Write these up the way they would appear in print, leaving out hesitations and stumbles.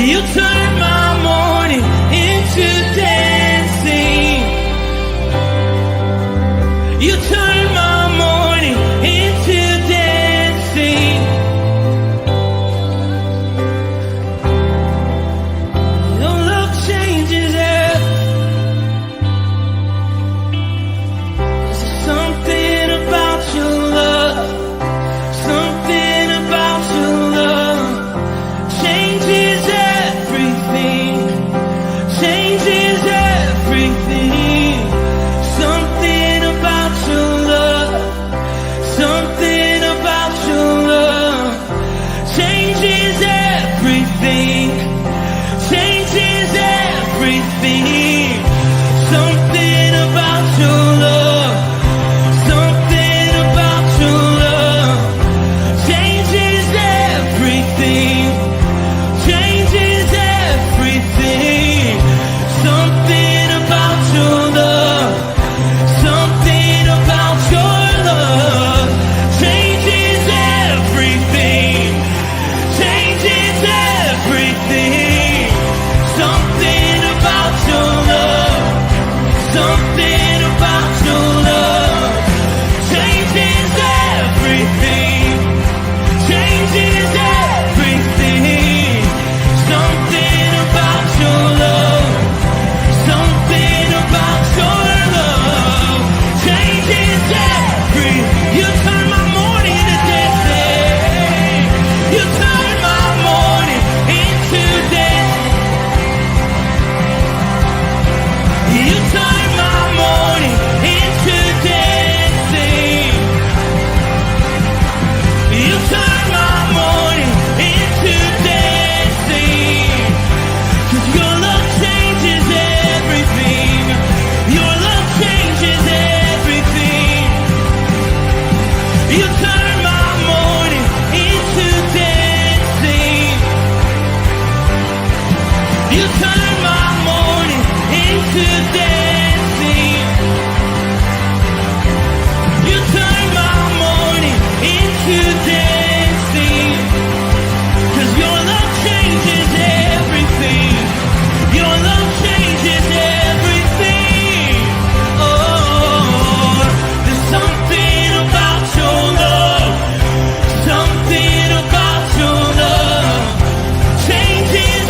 You turn my morning into dancing. You turn my morning into dancing. Your love changes something about your love. Something about your love changes everything. Changes everything. Something about your love. Something about your love changes everything. Changes everything. Something about your love. Something about your love changes everything. Changes everything. Something about your love. Something about your love changes everything. Changes everything. Something about your love. Something about your love changes everything. Changes everything. Something about your love. Something about your love changes everything. You turn my morning into dancing. You turn my morning into dancing. You turn my morning into dancing. You turn my morning into dancing. 'Cause your love changes everything. Your love changes everything. You turn my morning into dancing. You turn my morning into dancing. You turn my morning into dancing. 'Cause your love changes everything. Your love changes everything. Oh, there's something about your love. Something about your love changes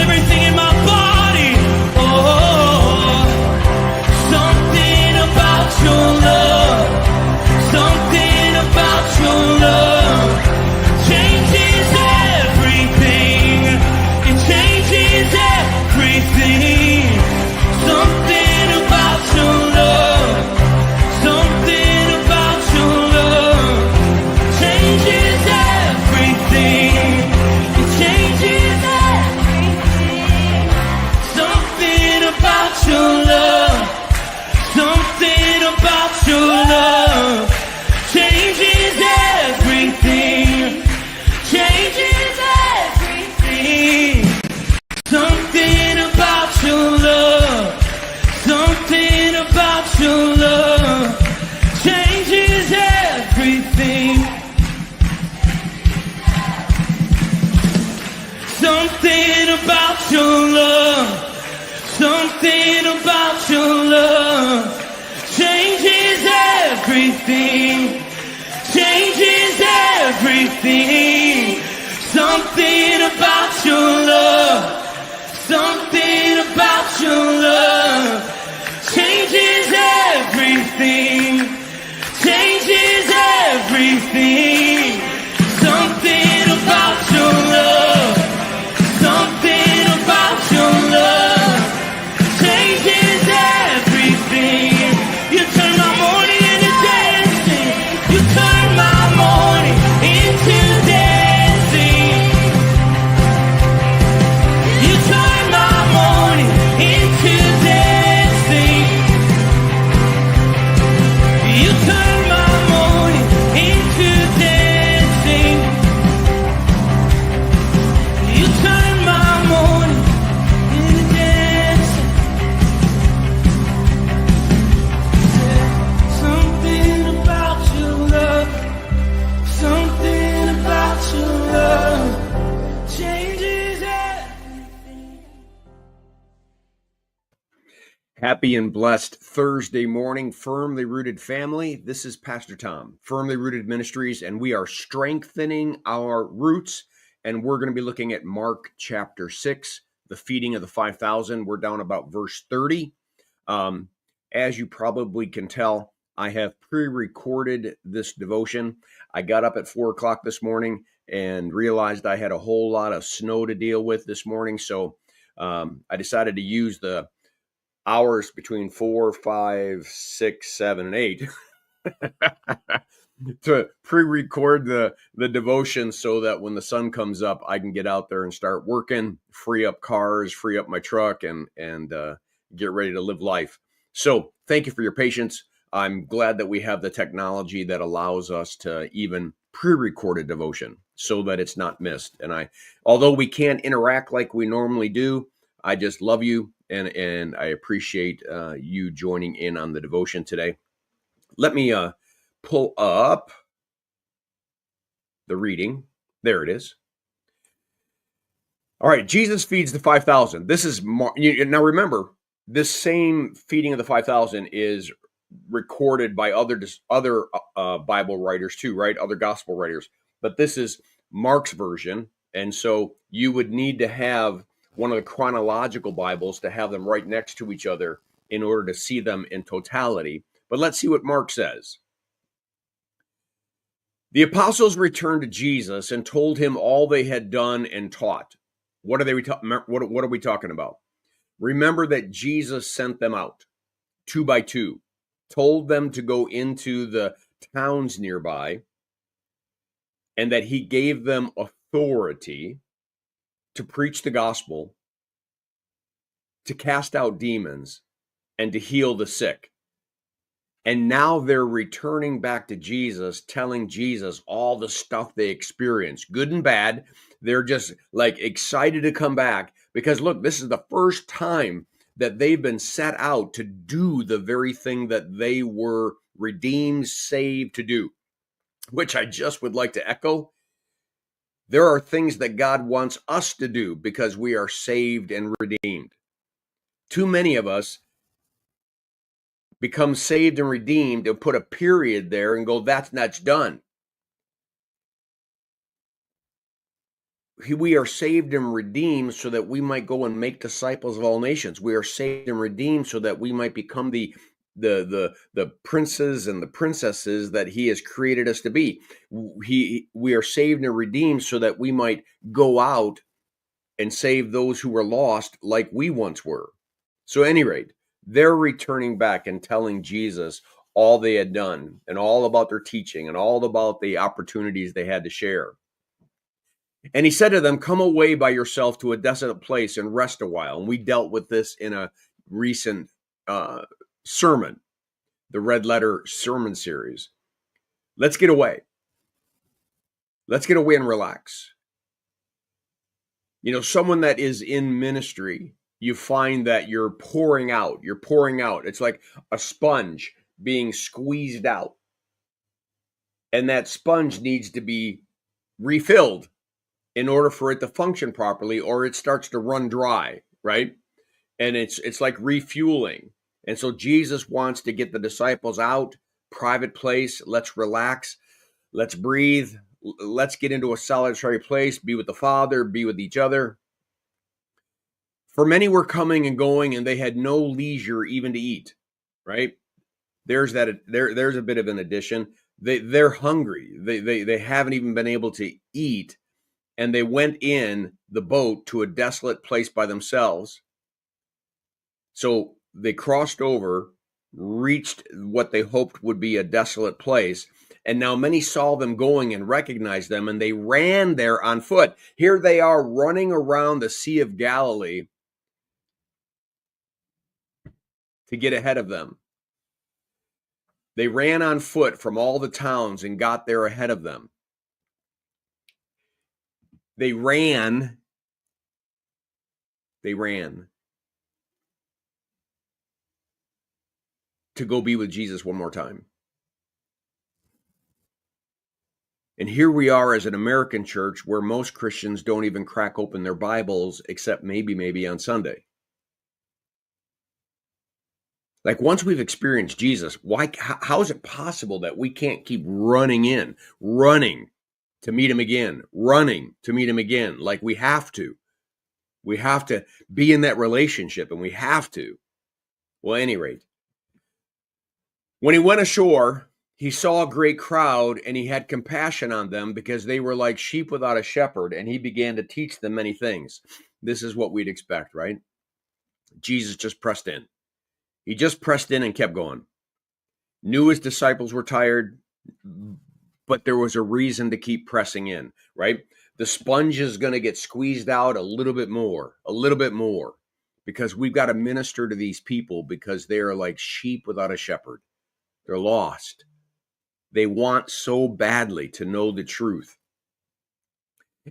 everything in my body. Oh, something about your love. Something about your love changes everything. It changes everything. Something about your love. Something about your love changes everything. It changes everything. Something about your love. Something about your love changes everything. Changes everything. Something about your love. Something about your love changes everything. Something about your love. Something about your love changes everything. Changes everything. Something about your love. Something about your love changes everything. Changes everything. Something about your love. Something about your love changes everything. You turn my morning into dancing. You turn my morning into dancing. Happy and blessed Thursday morning, Firmly Rooted family. This is Pastor Tom, Firmly Rooted Ministries, and we are strengthening our roots. And we're going to be looking at Mark chapter 6, the feeding of the 5,000. We're down about verse 30. As you probably can tell, I have pre-recorded this devotion. I got up at 4 o'clock this morning and realized I had a whole lot of snow to deal with this morning. So I decided to use the hours between 4, 5, 6, 7, and 8 to pre-record the devotion so that when the sun comes up, I can get out there and start working, free up cars, free up my truck, and get ready to live life. So thank you for your patience. I'm glad that we have the technology that allows us to even pre-record a devotion so that it's not missed. And although we can't interact like we normally do, I just love you. And I appreciate you joining in on the devotion today. Let me pull up the reading. There it is. All right, Jesus feeds the 5,000. This is now remember, this same feeding of the 5,000 is recorded by other Bible writers too, right? Other gospel writers. But this is Mark's version, and so you would need to have one of the chronological Bibles to have them right next to each other in order to see them in totality. But let's see what Mark says. The apostles returned to Jesus and told him all they had done and taught. What are we talking about? Remember that Jesus sent them out 2 by 2, told them to go into the towns nearby, and that he gave them authority to preach the gospel, to cast out demons, and to heal the sick. And now they're returning back to Jesus, telling Jesus all the stuff they experienced, good and bad. They're just like excited to come back because look, this is the first time that they've been set out to do the very thing that they were redeemed, saved to do, which I just would like to echo. There are things that God wants us to do because we are saved and redeemed. Too many of us become saved and redeemed and put a period there and go, that's done. We are saved and redeemed so that we might go and make disciples of all nations. We are saved and redeemed so that we might become the princes and the princesses that he has created us to be. We are saved and redeemed so that we might go out and save those who were lost like we once were. So at any rate, they're returning back and telling Jesus all they had done and all about their teaching and all about the opportunities they had to share. And he said to them, come away by yourself to a desolate place and rest a while. And we dealt with this in a recent sermon, the Red Letter Sermon Series. Let's get away. Let's get away and relax. You know, someone that is in ministry, you find that you're pouring out. It's like a sponge being squeezed out. And that sponge needs to be refilled in order for it to function properly, or it starts to run dry, right? And it's like refueling. And so Jesus wants to get the disciples out, private place, let's relax, let's breathe, let's get into a solitary place, be with the Father, be with each other. For many were coming and going, and they had no leisure even to eat, right? There's a bit of an addition. They're hungry. They haven't even been able to eat. And they went in the boat to a desolate place by themselves. So they crossed over, reached what they hoped would be a desolate place. And now many saw them going and recognized them, and they ran there on foot. Here they are running around the Sea of Galilee to get ahead of them. They ran on foot from all the towns and got there ahead of them. They ran to go be with Jesus one more time. And here we are as an American church where most Christians don't even crack open their Bibles except maybe on Sunday. Like once we've experienced Jesus, how is it possible that we can't keep running to meet him again, running to meet him again? Like we have to. We have to be in that relationship, and we have to. Well, at any rate, when he went ashore, he saw a great crowd, and he had compassion on them because they were like sheep without a shepherd, and he began to teach them many things. This is what we'd expect, right? Jesus just pressed in. He just pressed in and kept going. Knew his disciples were tired, but there was a reason to keep pressing in, right? The sponge is going to get squeezed out a little bit more, because we've got to minister to these people because they are like sheep without a shepherd. They're lost. They want so badly to know the truth.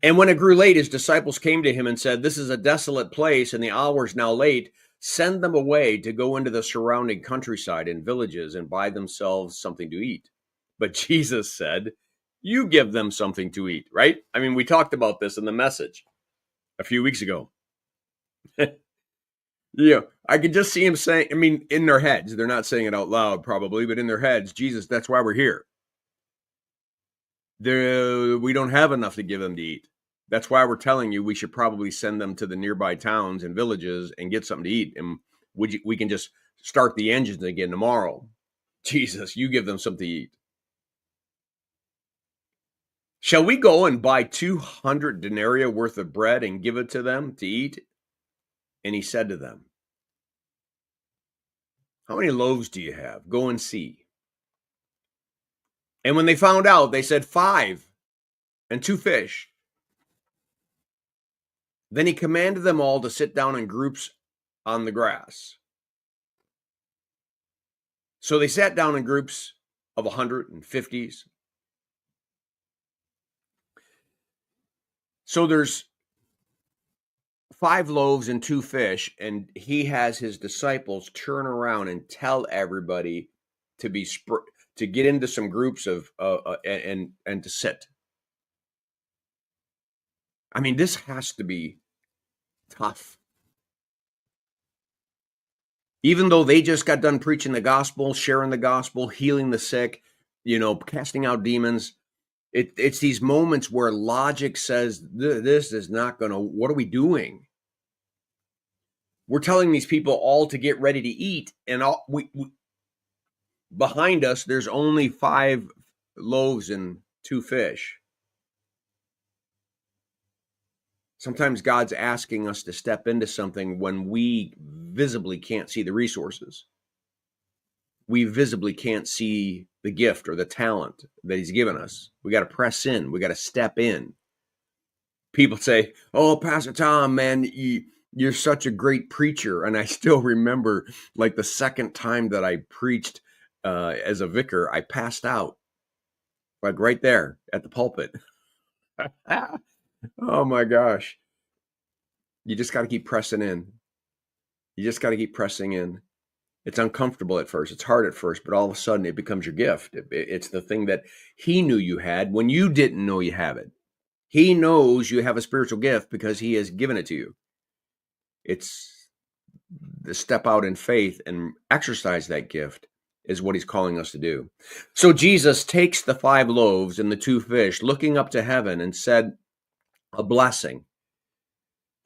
And when it grew late, his disciples came to him and said, "This is a desolate place, and the hour is now late. Send them away to go into the surrounding countryside and villages and buy themselves something to eat." But Jesus said, "You give them something to eat," right? I mean, we talked about this in the message a few weeks ago. Yeah, I could just see him saying, I mean, in their heads, they're not saying it out loud probably, but in their heads, Jesus, that's why we're here. We don't have enough to give them to eat. That's why we're telling you we should probably send them to the nearby towns and villages and get something to eat. And we can just start the engines again tomorrow. Jesus, you give them something to eat. Shall we go and buy 200 denarii worth of bread and give it to them to eat? And he said to them, "How many loaves do you have? Go and see." And when they found out, they said, 5 and 2 fish. Then he commanded them all to sit down in groups on the grass. So they sat down in groups of 150s. So there's 5 loaves and 2 fish, and he has his disciples turn around and tell everybody to be to get into some groups of and to sit. I mean, this has to be tough. Even though they just got done preaching the gospel, sharing the gospel, healing the sick, casting out demons, it's these moments where logic says, this is not going to, what are we doing? We're telling these people all to get ready to eat, and we behind us, there's only 5 loaves and 2 fish. Sometimes God's asking us to step into something when we visibly can't see the resources. We visibly can't see the gift or the talent that he's given us. We got to press in. We got to step in. People say, "Oh, Pastor Tom, man, you're such a great preacher." And I still remember, like, the second time that I preached as a vicar, I passed out, like right there at the pulpit. Oh my gosh. You just got to keep pressing in. You just got to keep pressing in. It's uncomfortable at first. It's hard at first, but all of a sudden it becomes your gift. It's the thing that he knew you had when you didn't know you have it. He knows you have a spiritual gift because he has given it to you. It's the step out in faith and exercise that gift is what he's calling us to do. So Jesus takes the 5 loaves and the 2 fish, looking up to heaven, and said a blessing.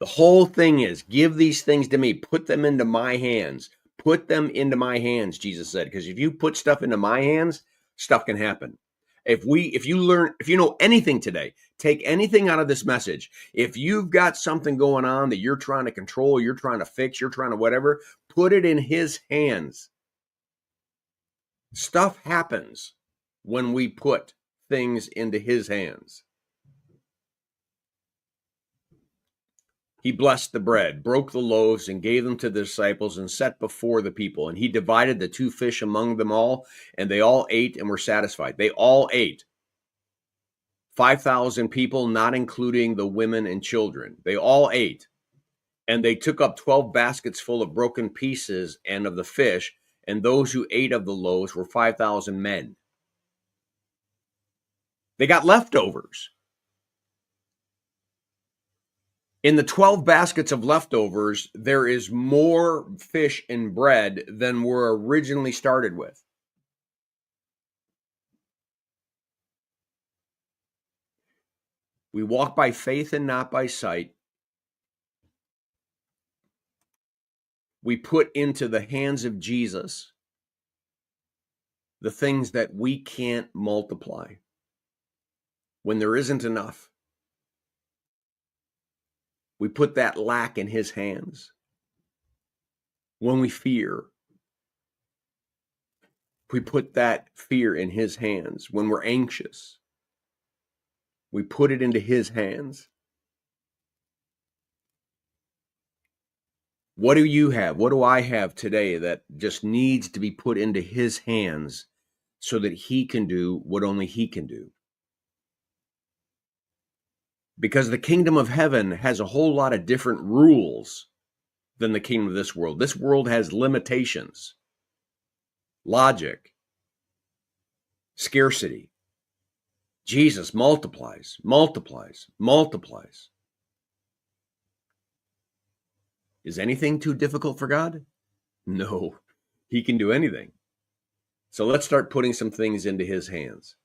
The whole thing is, give these things to me. Put them into my hands. Put them into my hands, Jesus said, because if you put stuff into my hands, stuff can happen. If you know anything today, take anything out of this message. If you've got something going on that you're trying to control, you're trying to fix, you're trying to whatever, put it in his hands. Stuff happens when we put things into his hands. He blessed the bread, broke the loaves, and gave them to the disciples and set before the people. And he divided the 2 fish among them all, and they all ate and were satisfied. They all ate. 5,000 people, not including the women and children. They all ate. And they took up 12 baskets full of broken pieces and of the fish, and those who ate of the loaves were 5,000 men. They got leftovers. In the 12 baskets of leftovers, there is more fish and bread than were originally started with. We walk by faith and not by sight. We put into the hands of Jesus the things that we can't multiply when there isn't enough. We put that lack in his hands. When we fear, we put that fear in his hands. When we're anxious, we put it into his hands. What do you have? What do I have today that just needs to be put into his hands so that he can do what only he can do? Because the kingdom of heaven has a whole lot of different rules than the kingdom of this world. This world has limitations, logic, scarcity. Jesus multiplies, multiplies, multiplies. Is anything too difficult for God? No, he can do anything. So let's start putting some things into his hands.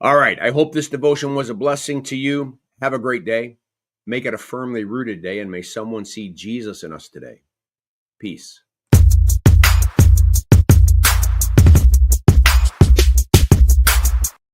All right, I hope this devotion was a blessing to you. Have a great day. Make it a firmly rooted day, and may someone see Jesus in us today. Peace.